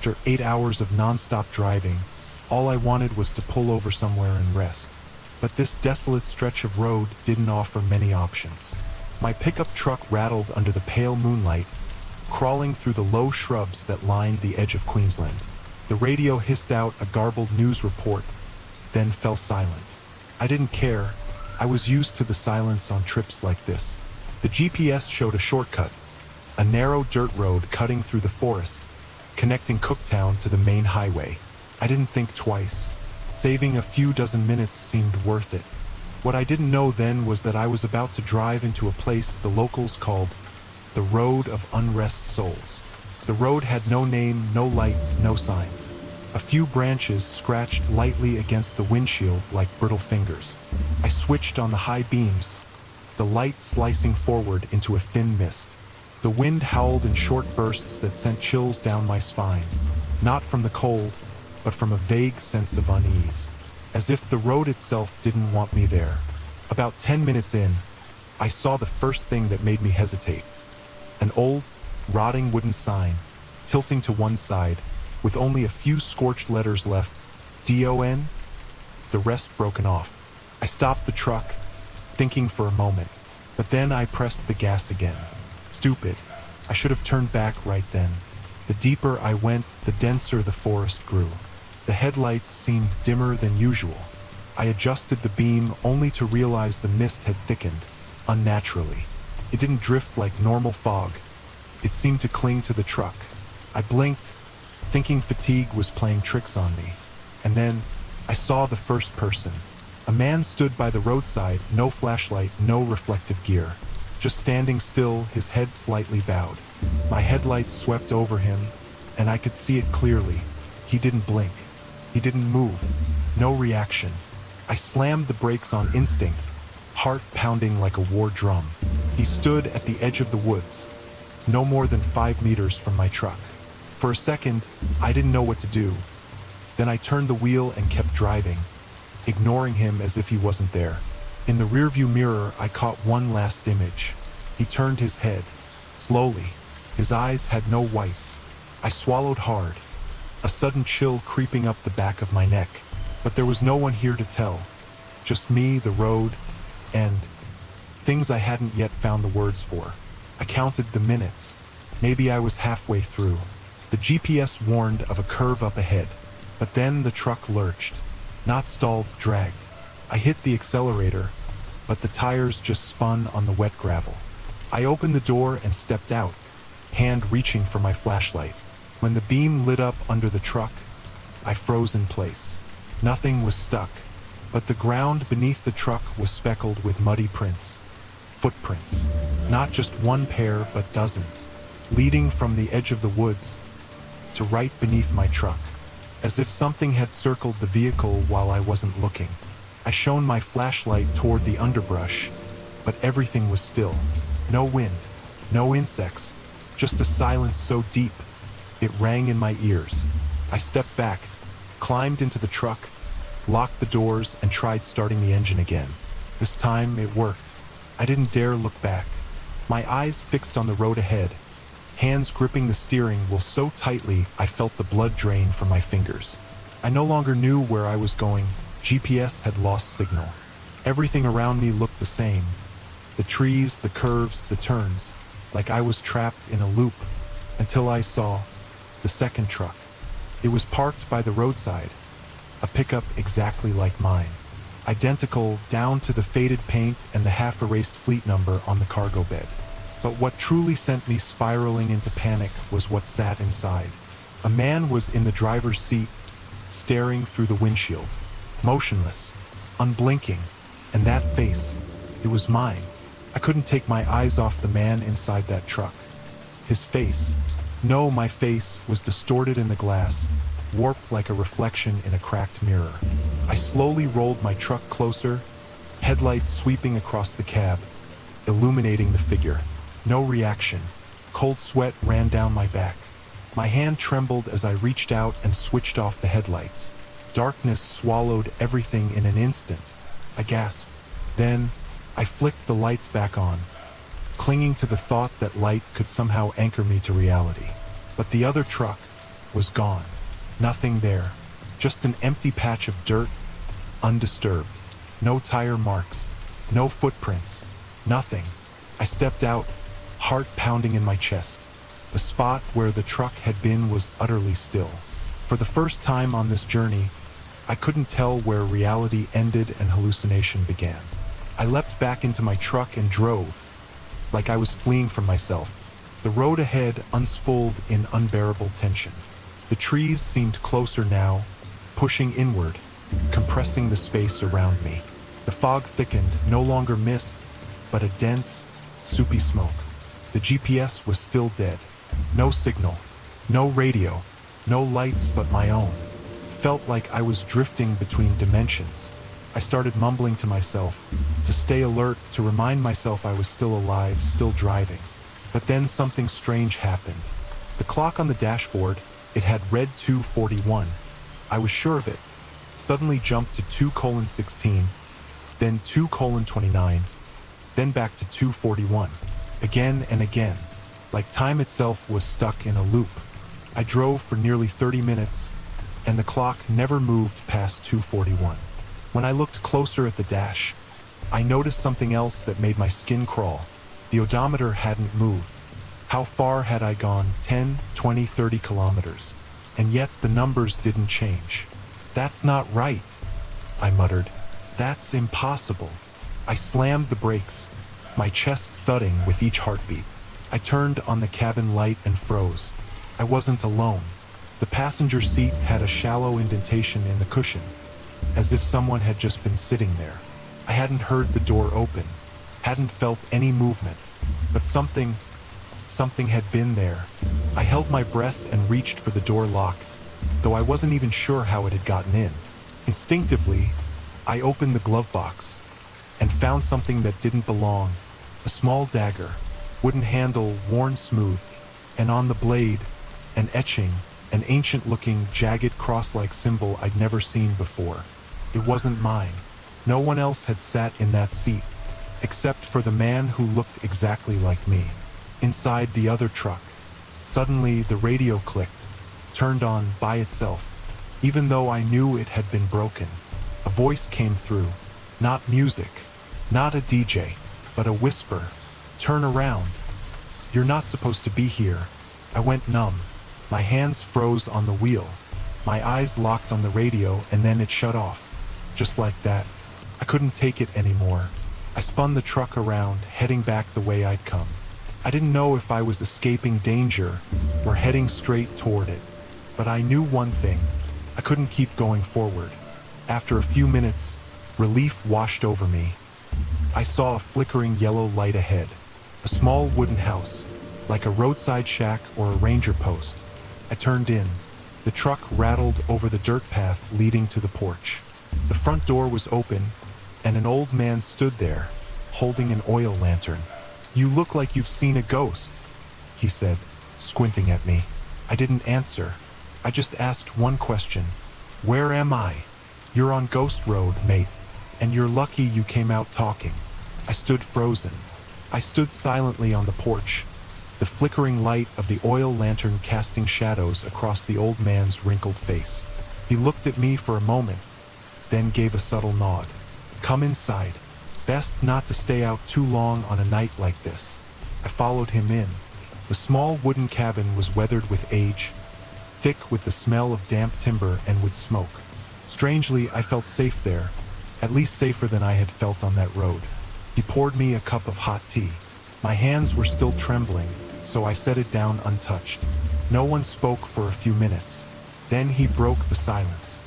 After 8 hours of non-stop driving, all I wanted was to pull over somewhere and rest. But this desolate stretch of road didn't offer many options. My pickup truck rattled under the pale moonlight, crawling through the low shrubs that lined the edge of Queensland. The radio hissed out a garbled news report, then fell silent. I didn't care. I was used to the silence on trips like this. The GPS showed a shortcut, a narrow dirt road cutting through the forest, connecting Cooktown to the main highway. I didn't think twice. Saving a few dozen minutes seemed worth it. What I didn't know then was that I was about to drive into a place the locals called the Road of Unrest Souls. The road had no name, no lights, no signs. A few branches scratched lightly against the windshield like brittle fingers. I switched on the high beams, the light slicing forward into a thin mist. The wind howled in short bursts that sent chills down my spine, not from the cold, but from a vague sense of unease, as if the road itself didn't want me there. About 10 minutes in, I saw the first thing that made me hesitate. An old, rotting wooden sign, tilting to one side, with only a few scorched letters left, DON, the rest broken off. I stopped the truck, thinking for a moment, but then I pressed the gas again. Stupid. I should have turned back right then. The deeper I went, the denser the forest grew. The headlights seemed dimmer than usual. I adjusted the beam only to realize the mist had thickened, unnaturally. It didn't drift like normal fog. It seemed to cling to the truck. I blinked, thinking fatigue was playing tricks on me. And then, I saw the first person. A man stood by the roadside, no flashlight, no reflective gear. Just standing still, his head slightly bowed. My headlights swept over him, and I could see it clearly. He didn't blink. He didn't move. No reaction. I slammed the brakes on instinct, heart pounding like a war drum. He stood at the edge of the woods, no more than 5 meters from my truck. For a second, I didn't know what to do. Then I turned the wheel and kept driving, ignoring him as if he wasn't there. In the rearview mirror, I caught one last image. He turned his head, slowly. His eyes had no whites. I swallowed hard, a sudden chill creeping up the back of my neck. But there was no one here to tell. Just me, the road, and things I hadn't yet found the words for. I counted the minutes. Maybe I was halfway through. The GPS warned of a curve up ahead, but then the truck lurched. Not stalled, dragged. I hit the accelerator, but the tires just spun on the wet gravel. I opened the door and stepped out, hand reaching for my flashlight. When the beam lit up under the truck, I froze in place. Nothing was stuck, but the ground beneath the truck was speckled with muddy prints. Footprints. Not just one pair, but dozens, leading from the edge of the woods to right beneath my truck, as if something had circled the vehicle while I wasn't looking. I shone my flashlight toward the underbrush, but everything was still. No wind, no insects, just a silence so deep, it rang in my ears. I stepped back, climbed into the truck, locked the doors, and tried starting the engine again. This time, it worked. I didn't dare look back. My eyes fixed on the road ahead, hands gripping the steering wheel so tightly I felt the blood drain from my fingers. I no longer knew where I was going. GPS had lost signal. Everything around me looked the same. The trees, the curves, the turns, like I was trapped in a loop, until I saw the second truck. It was parked by the roadside, a pickup exactly like mine. Identical down to the faded paint and the half-erased fleet number on the cargo bed. But what truly sent me spiraling into panic was what sat inside. A man was in the driver's seat, staring through the windshield. Motionless, unblinking, and that face, it was mine. I couldn't take my eyes off the man inside that truck. His face, no, my face was distorted in the glass, warped like a reflection in a cracked mirror. I slowly rolled my truck closer, headlights sweeping across the cab, illuminating the figure. No reaction. Cold sweat ran down my back. My hand trembled as I reached out and switched off the headlights. Darkness swallowed everything in an instant. I gasped. Then, I flicked the lights back on, clinging to the thought that light could somehow anchor me to reality. But the other truck, was gone. Nothing there. Just an empty patch of dirt, undisturbed. No tire marks. No footprints. Nothing. I stepped out, heart pounding in my chest. The spot where the truck had been was utterly still. For the first time on this journey, I couldn't tell where reality ended and hallucination began. I leapt back into my truck and drove, like I was fleeing from myself. The road ahead unspooled in unbearable tension. The trees seemed closer now, pushing inward, compressing the space around me. The fog thickened, no longer mist, but a dense, soupy smoke. The GPS was still dead. No signal, no radio, no lights but my own. Felt like I was drifting between dimensions. I started mumbling to myself, to stay alert, to remind myself I was still alive, still driving. But then something strange happened. The clock on the dashboard, it had read 2:41. I was sure of it. Suddenly jumped to 2:16, then 2:29, then back to 2:41. Again and again, like time itself was stuck in a loop. I drove for nearly 30 minutes, and the clock never moved past 2:41. When I looked closer at the dash, I noticed something else that made my skin crawl. The odometer hadn't moved. How far had I gone? 10, 20, 30 kilometers. And yet the numbers didn't change. That's not right, I muttered. That's impossible. I slammed the brakes, my chest thudding with each heartbeat. I turned on the cabin light and froze. I wasn't alone. The passenger seat had a shallow indentation in the cushion, as if someone had just been sitting there. I hadn't heard the door open, hadn't felt any movement, but something had been there. I held my breath and reached for the door lock, though I wasn't even sure how it had gotten in. Instinctively, I opened the glove box and found something that didn't belong. A small dagger, wooden handle worn smooth, and on the blade, an etching, an ancient-looking, jagged cross-like symbol I'd never seen before. It wasn't mine. No one else had sat in that seat, except for the man who looked exactly like me. Inside the other truck, suddenly the radio clicked, turned on by itself. Even though I knew it had been broken, a voice came through. Not music, not a DJ, but a whisper. Turn around. You're not supposed to be here. I went numb. My hands froze on the wheel. My eyes locked on the radio, and then it shut off. Just like that. I couldn't take it anymore. I spun the truck around, heading back the way I'd come. I didn't know if I was escaping danger or heading straight toward it. But I knew one thing. I couldn't keep going forward. After a few minutes, relief washed over me. I saw a flickering yellow light ahead. A small wooden house, like a roadside shack or a ranger post. I turned in. The truck rattled over the dirt path leading to the porch. The front door was open, and an old man stood there, holding an oil lantern. "You look like you've seen a ghost," he said, squinting at me. I didn't answer. I just asked one question. "Where am I?" "You're on Ghost Road, mate, and you're lucky you came out talking." I stood frozen. I stood silently on the porch, the flickering light of the oil lantern casting shadows across the old man's wrinkled face. He looked at me for a moment, then gave a subtle nod. "Come inside. Best not to stay out too long on a night like this." I followed him in. The small wooden cabin was weathered with age, thick with the smell of damp timber and wood smoke. Strangely, I felt safe there, at least safer than I had felt on that road. He poured me a cup of hot tea. My hands were still trembling, so I set it down untouched. No one spoke for a few minutes. Then he broke the silence.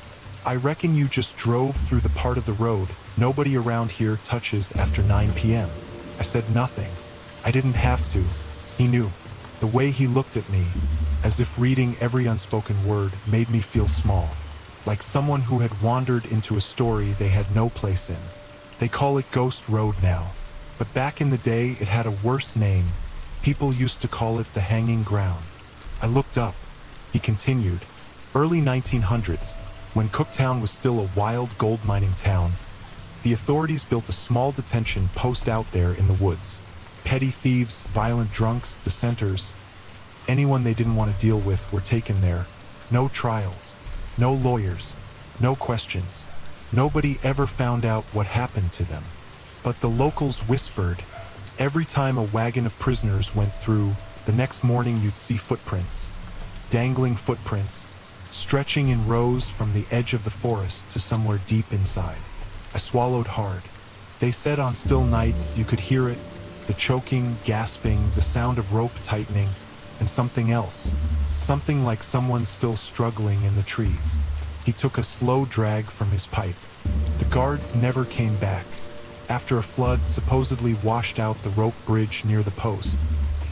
"I reckon you just drove through the part of the road nobody around here touches after 9 p.m. I said nothing. I didn't have to. He knew. The way he looked at me, as if reading every unspoken word, made me feel small, like someone who had wandered into a story they had no place in. They call it Ghost Road now, but back in the day it had a worse name. People used to call it the Hanging Ground. I looked up. He continued. Early 1900s, when Cooktown was still a wild gold mining town, the authorities built a small detention post out there in the woods. Petty thieves, violent drunks, dissenters, anyone they didn't want to deal with were taken there, No trials. No lawyers. No questions. Nobody ever found out what happened to them. But the locals whispered, every time a wagon of prisoners went through, the next morning you'd see footprints. Dangling footprints, stretching in rows from the edge of the forest to somewhere deep inside. I swallowed hard. They said on still nights you could hear it, the choking, gasping, the sound of rope tightening, and something else. Something like someone still struggling in the trees. He took a slow drag from his pipe. The guards never came back. After a flood supposedly washed out the rope bridge near the post,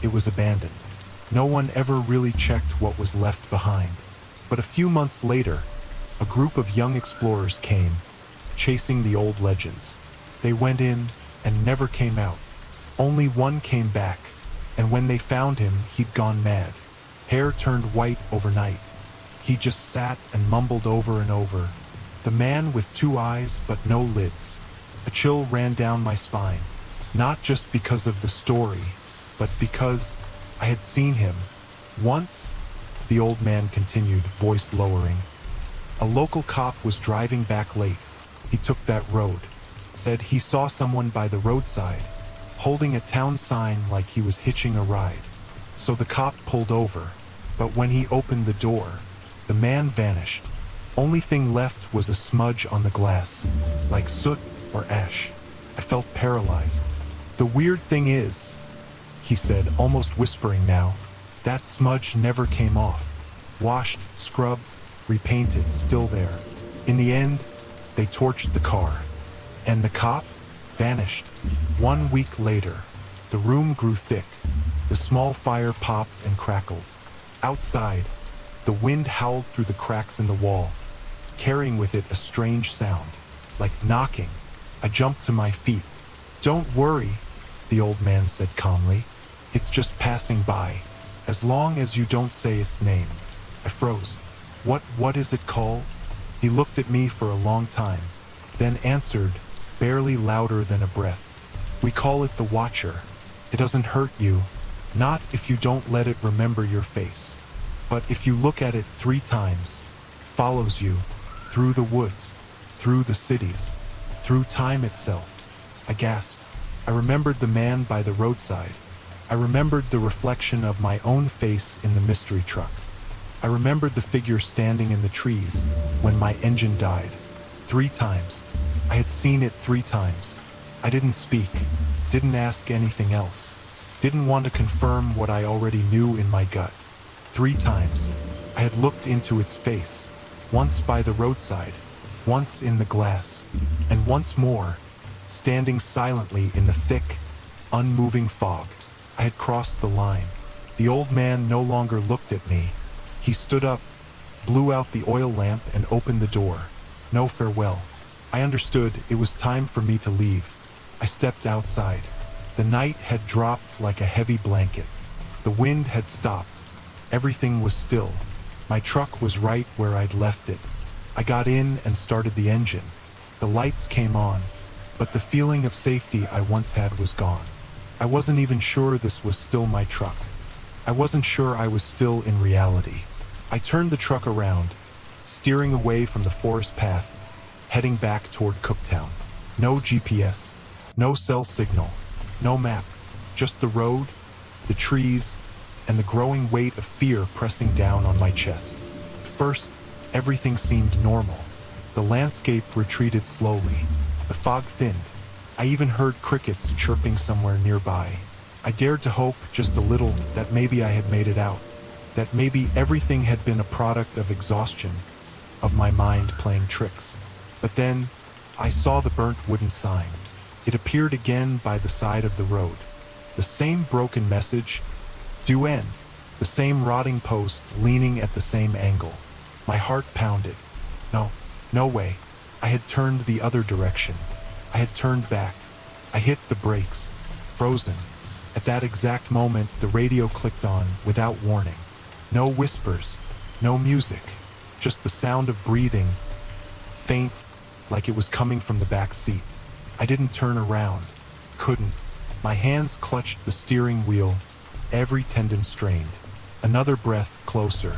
it was abandoned. No one ever really checked what was left behind. But a few months later, a group of young explorers came, chasing the old legends. They went in and never came out. Only one came back, and when they found him, he'd gone mad. Hair turned white overnight. He just sat and mumbled over and over. The man with 2 eyes but no lids. A chill ran down my spine, not just because of the story, but because I had seen him. Once, the old man continued, voice lowering. A local cop was driving back late. He took that road. Said he saw someone by the roadside, holding a town sign like he was hitching a ride. So the cop pulled over, but when he opened the door, the man vanished. Only thing left was a smudge on the glass, like soot or ash. I felt paralyzed. The weird thing is, he said, almost whispering now, that smudge never came off. Washed, scrubbed, repainted, still there. In the end, they torched the car. And the cop vanished. 1 week later, the room grew thick. The small fire popped and crackled. Outside, the wind howled through the cracks in the wall, carrying with it a strange sound, like knocking. I jumped to my feet. Don't worry, the old man said calmly. It's just passing by, as long as you don't say its name. I froze. What is it called? He looked at me for a long time, then answered, barely louder than a breath. We call it the Watcher. It doesn't hurt you, not if you don't let it remember your face. But if you look at it 3 times, follows you, through the woods, through the cities, through time itself. I gasped. I remembered the man by the roadside. I remembered the reflection of my own face in the mystery truck. I remembered the figure standing in the trees when my engine died. 3 times. I had seen it 3 times. I didn't speak, didn't ask anything else, didn't want to confirm what I already knew in my gut. 3 times. I had looked into its face, once by the roadside, once in the glass, and once more, standing silently in the thick, unmoving fog. I had crossed the line. The old man no longer looked at me. He stood up, blew out the oil lamp, and opened the door. No farewell. I understood it was time for me to leave. I stepped outside. The night had dropped like a heavy blanket. The wind had stopped. Everything was still. My truck was right where I'd left it. I got in and started the engine. The lights came on, but the feeling of safety I once had was gone. I wasn't even sure this was still my truck. I wasn't sure I was still in reality. I turned the truck around, steering away from the forest path, heading back toward Cooktown. No GPS, no cell signal, no map, just the road, the trees, and the growing weight of fear pressing down on my chest. First, everything seemed normal. The landscape retreated slowly. The fog thinned. I even heard crickets chirping somewhere nearby. I dared to hope just a little that maybe I had made it out, that maybe everything had been a product of exhaustion, of my mind playing tricks. But then, I saw the burnt wooden sign. It appeared again by the side of the road. The same broken message, due end. The same rotting post leaning at the same angle. My heart pounded. No way. I had turned the other direction. I had turned back. I hit the brakes, frozen. At that exact moment, the radio clicked on without warning. No whispers, no music, just the sound of breathing, faint, like it was coming from the back seat. I didn't turn around. Couldn't. My hands clutched the steering wheel, every tendon strained. Another breath closer.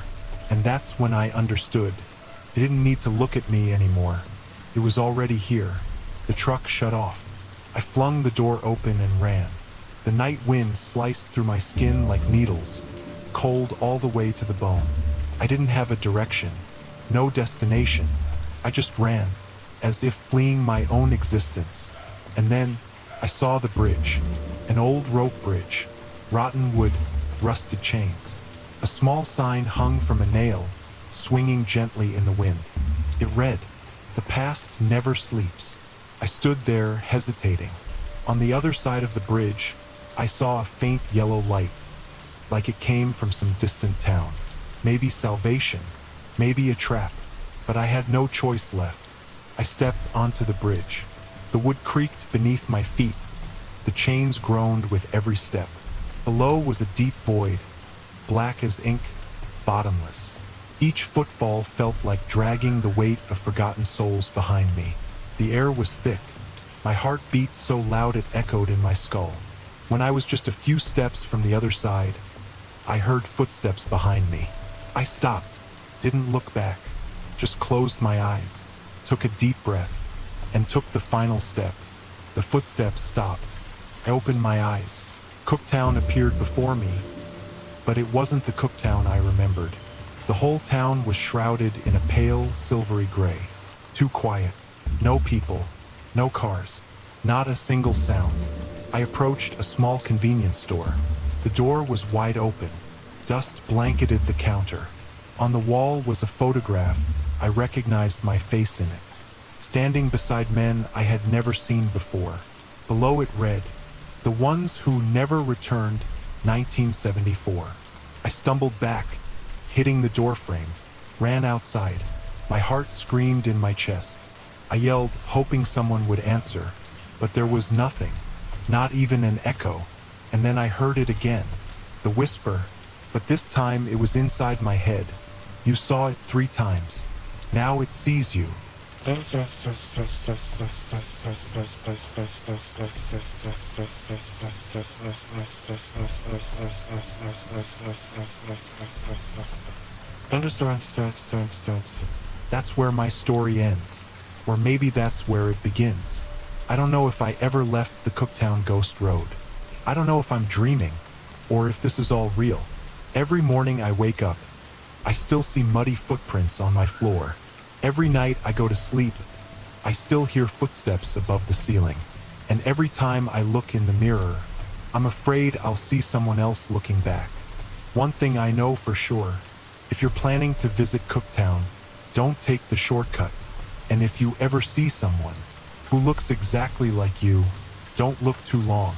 And that's when I understood. It didn't need to look at me anymore. It was already here. The truck shut off. I flung the door open and ran. The night wind sliced through my skin like needles, cold all the way to the bone. I didn't have a direction, no destination. I just ran, as if fleeing my own existence. And then I saw the bridge, an old rope bridge, rotten wood, rusted chains. A small sign hung from a nail, swinging gently in the wind. It read, "The past never sleeps." I stood there, hesitating. On the other side of the bridge, I saw a faint yellow light, like it came from some distant town. Maybe salvation, maybe a trap, but I had no choice left. I stepped onto the bridge. The wood creaked beneath my feet. The chains groaned with every step. Below was a deep void, black as ink, bottomless. Each footfall felt like dragging the weight of forgotten souls behind me. The air was thick. My heart beat so loud it echoed in my skull. When I was just a few steps from the other side, I heard footsteps behind me. I stopped, didn't look back, just closed my eyes, took a deep breath, and took the final step. The footsteps stopped. I opened my eyes. Cooktown appeared before me, but it wasn't the Cooktown I remembered. The whole town was shrouded in a pale, silvery gray. Too quiet. No people. No cars. Not a single sound. I approached a small convenience store. The door was wide open. Dust blanketed the counter. On the wall was a photograph. I recognized my face in it, standing beside men I had never seen before. Below it read, "The ones who never returned, 1974. I stumbled back, hitting the doorframe, ran outside. My heart screamed in my chest. I yelled, hoping someone would answer, but there was nothing, not even an echo. And then I heard it again, the whisper, but this time it was inside my head. "You saw it 3 times. Now it sees you." That's where my story ends. Or maybe that's where it begins. I don't know if I ever left the Cooktown Ghost Road. I don't know if I'm dreaming, or if this is all real. Every morning I wake up, I still see muddy footprints on my floor. Every night I go to sleep, I still hear footsteps above the ceiling. And every time I look in the mirror, I'm afraid I'll see someone else looking back. One thing I know for sure, if you're planning to visit Cooktown, don't take the shortcut. And if you ever see someone who looks exactly like you, don't look too long.